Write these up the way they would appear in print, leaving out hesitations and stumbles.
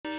Hey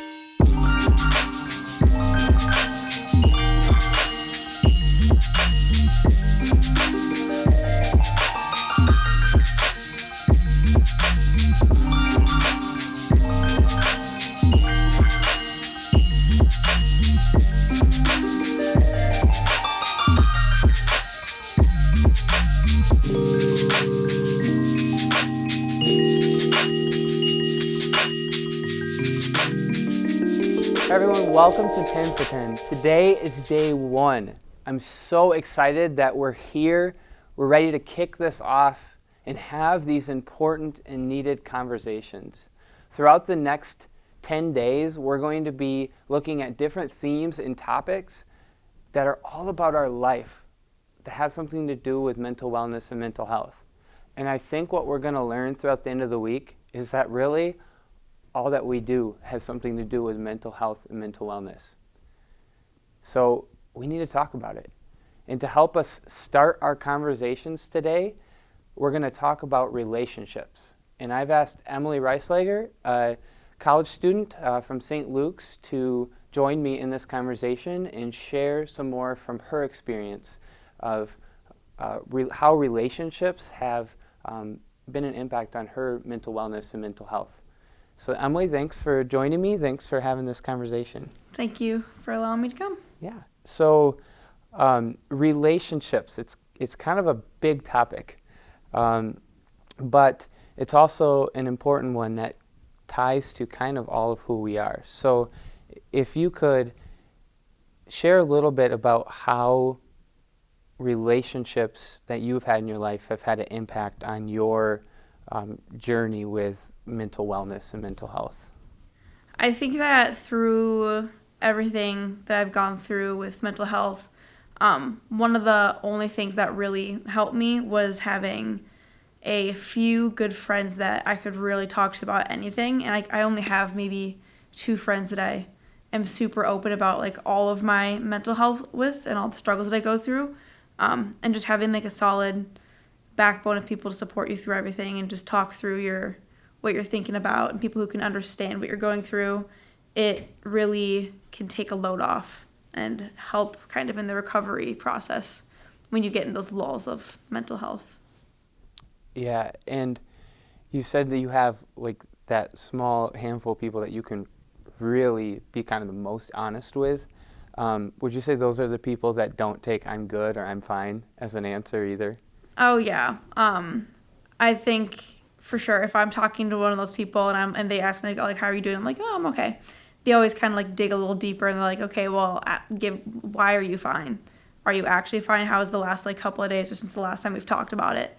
everyone, welcome to 10 for 10. Today is day 1. I'm so excited that we're here. We're ready to kick this off and have these important and needed conversations. Throughout the next 10 days, we're going to be looking at different themes and topics that are all about our life, that have something to do with mental wellness and mental health. And I think what we're going to learn throughout the end of the week is that really all that we do has something to do with mental health and mental wellness. So we need to talk about it. And to help us start our conversations today, we're going to talk about relationships. And I've asked Emily Raisleger, a college student from St. Luke's, to join me in this conversation and share some more from her experience of how relationships have been an impact on her mental wellness and mental health. So Emily, thanks for joining me. Thanks for having this conversation. Thank you for allowing me to come. Yeah. So relationships, it's kind of a big topic, but it's also an important one that ties to kind of all of who we are. So if you could share a little bit about how relationships that you've had in your life have had an impact on your journey with mental wellness and mental health. I think that through everything that I've gone through with mental health, one of the only things that really helped me was having a few good friends that I could really talk to about anything. And I only have maybe 2 friends that I am super open about like all of my mental health with and all the struggles that I go through. And just having like a solid backbone of people to support you through everything and just talk through what you're thinking about and people who can understand what you're going through, it really can take a load off and help kind of in the recovery process when you get in those lulls of mental health. Yeah, and you said that you have like that small handful of people that you can really be kind of the most honest with. Would you say those are the people that don't take "I'm good" or "I'm fine" as an answer either? Oh yeah. I think for sure if I'm talking to one of those people and they ask me like how are you doing? I'm like, oh, I'm okay. They always kind of like dig a little deeper and they're like, okay, well, why are you fine? Are you actually fine? How was the last like couple of days or since the last time we've talked about it?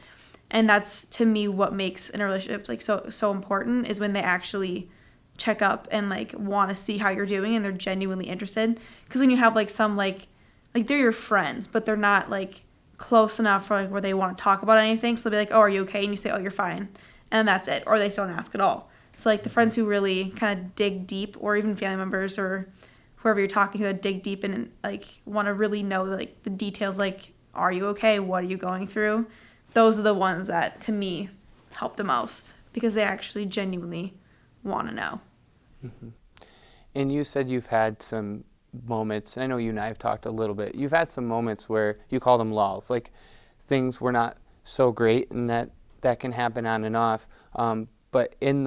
And that's to me what makes in a relationship like so important is when they actually check up and like want to see how you're doing and they're genuinely interested. Because when you have like some like they're your friends, but they're not like close enough for like where they want to talk about anything. So they'll be like, oh, are you okay? And you say, oh, you're fine. And that's it. Or they just don't ask at all. So like the friends who really kind of dig deep, or even family members or whoever you're talking to that dig deep and like want to really know like the details, like, are you okay? What are you going through? Those are the ones that to me help the most because they actually genuinely want to know. Mm-hmm. And you said you've had some moments, and I know you and I have talked a little bit, you've had some moments where you call them lulls, like things were not so great and that can happen on and off. But in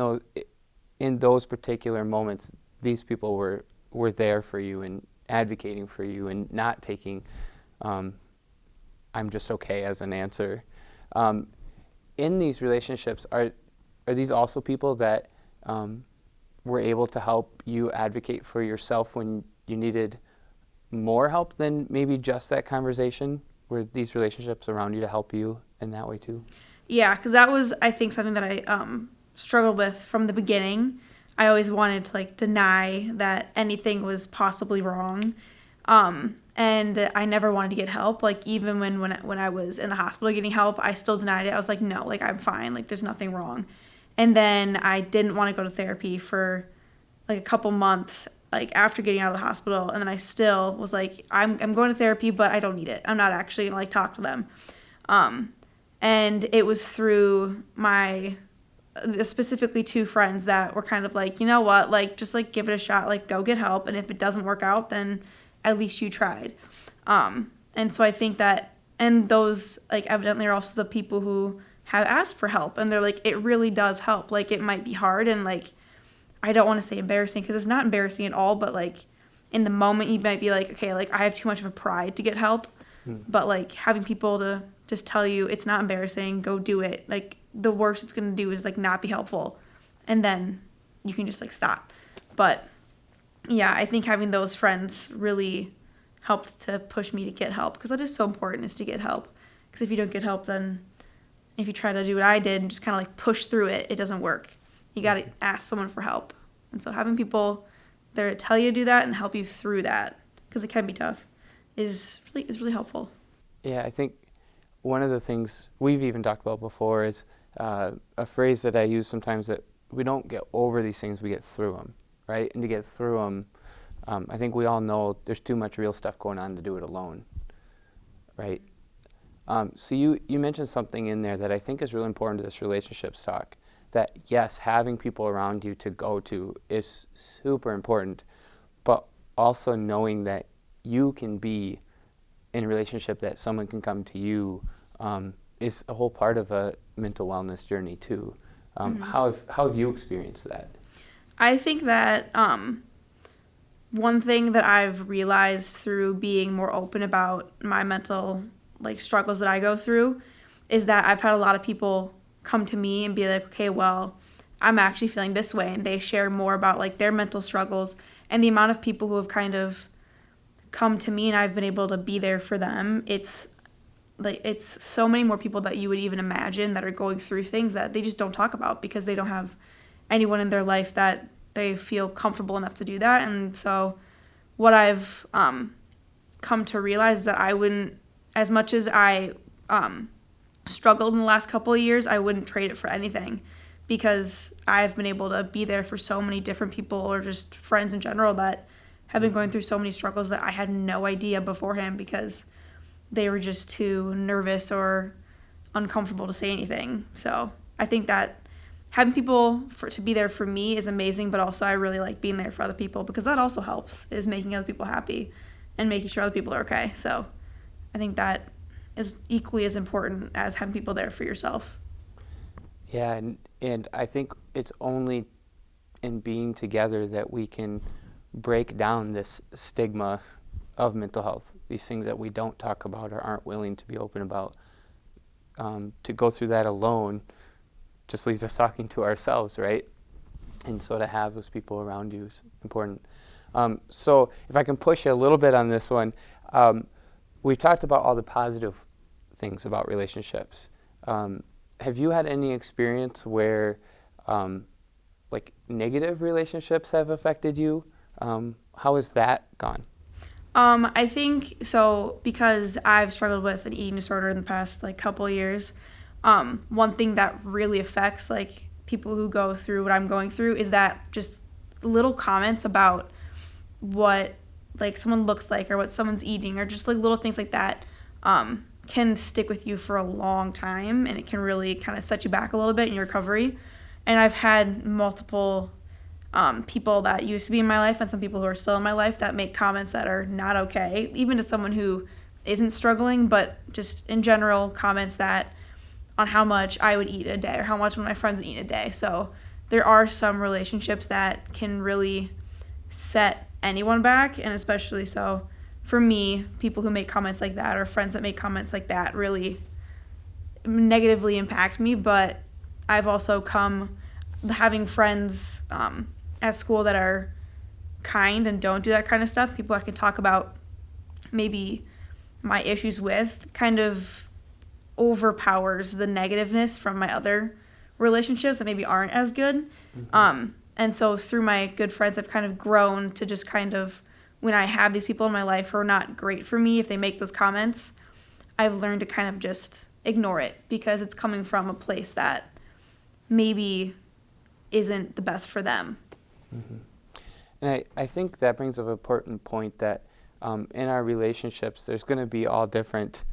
those particular moments, these people were there for you and advocating for you and not taking I'm just okay as an answer. In these relationships, are these also people that were able to help you advocate for yourself when you needed more help than maybe just that conversation? Were these relationships around you to help you in that way too? Yeah, because that was, I think, something that I struggled with from the beginning. I always wanted to like deny that anything was possibly wrong. And I never wanted to get help. Like even when I was in the hospital getting help, I still denied it. I was like, no, like I'm fine. Like there's nothing wrong. And then I didn't want to go to therapy for like a couple months, like after getting out of the hospital. And then I still was like, I'm going to therapy, but I don't need it. I'm not actually gonna like talk to them. And it was through my specifically two friends that were kind of like, you know what, like, just like give it a shot, like go get help. And if it doesn't work out, then at least you tried. And so I think that, and those like evidently are also the people who have asked for help. And they're like, it really does help. Like it might be hard. And like, I don't want to say embarrassing because it's not embarrassing at all. But like in the moment you might be like, okay, like I have too much of a pride to get help. But like having people to just tell you it's not embarrassing, go do it. Like the worst it's going to do is like not be helpful. And then you can just like stop. But yeah, I think having those friends really helped to push me to get help because that is so important, is to get help. Because if you don't get help, then if you try to do what I did and just kind of like push through it, it doesn't work. You got to ask someone for help. And so having people there to tell you to do that and help you through that, because it can be tough, is really helpful. Yeah, I think one of the things we've even talked about before is a phrase that I use sometimes, that we don't get over these things, we get through them, right? And to get through them, I think we all know there's too much real stuff going on to do it alone, right? So you mentioned something in there that I think is really important to this relationships talk, that yes, having people around you to go to is super important, but also knowing that you can be in a relationship, that someone can come to you, is a whole part of a mental wellness journey too. How have you experienced that? I think that one thing that I've realized through being more open about my mental like struggles that I go through is that I've had a lot of people come to me and be like, okay, well, I'm actually feeling this way, and they share more about like their mental struggles. And the amount of people who have kind of come to me and I've been able to be there for them, it's so many more people that you would even imagine that are going through things that they just don't talk about because they don't have anyone in their life that they feel comfortable enough to do that. And so what I've come to realize is that I wouldn't, as much as I struggled in the last couple of years, I wouldn't trade it for anything, because I've been able to be there for so many different people, or just friends in general, that have been going through so many struggles that I had no idea beforehand because they were just too nervous or uncomfortable to say anything. So I think that having people to be there for me is amazing, but also I really like being there for other people, because that also helps, is making other people happy and making sure other people are okay. So I think that is equally as important as having people there for yourself. Yeah, and I think it's only in being together that we can break down this stigma of mental health, these things that we don't talk about or aren't willing to be open about. To go through that alone just leaves us talking to ourselves, right? And so to have those people around you is important. So if I can push you a little bit on this one, we've talked about all the positive things about relationships. Have you had any experience where like negative relationships have affected you? How has that gone? I think so, because I've struggled with an eating disorder in the past like couple of years. One thing that really affects like people who go through what I'm going through is that just little comments about what like someone looks like or what someone's eating, or just like little things like that can stick with you for a long time, and it can really kind of set you back a little bit in your recovery. And I've had multiple people that used to be in my life and some people who are still in my life that make comments that are not okay, even to someone who isn't struggling, but just in general comments that on how much I would eat a day or how much one of my friends would eat a day. So there are some relationships that can really set anyone back, and especially so for me, people who make comments like that or friends that make comments like that really negatively impact me. But I've also come having friends at school that are kind and don't do that kind of stuff, people I can talk about maybe my issues with, kind of overpowers the negativeness from my other relationships that maybe aren't as good. And so through my good friends, I've kind of grown to just kind of, when I have these people in my life who are not great for me, if they make those comments, I've learned to kind of just ignore it, because it's coming from a place that maybe isn't the best for them. Mm-hmm. And I think that brings up an important point, that in our relationships, there's going to be all different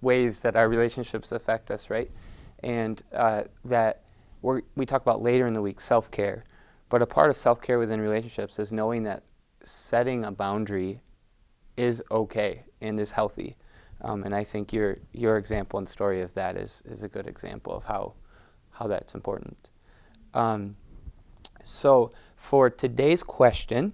ways that our relationships affect us, right? And that we talk about later in the week, self-care. But a part of self-care within relationships is knowing that setting a boundary is okay and is healthy. And I think your example and story of that is a good example of how that's important. So for today's question,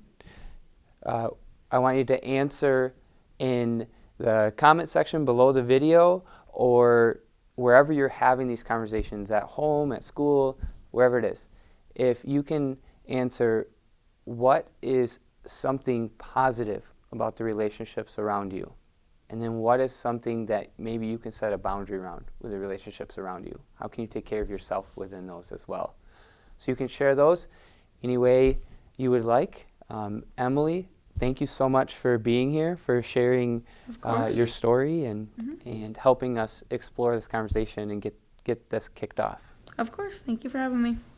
I want you to answer in the comment section below the video, or wherever you're having these conversations, at home, at school, wherever it is. If you can answer, what is something positive about the relationships around you? And then what is something that maybe you can set a boundary around with the relationships around you? How can you take care of yourself within those as well? So you can share those any way you would like. Emily, thank you so much for being here, for sharing your story and helping us explore this conversation and get this kicked off. Of course. Thank you for having me.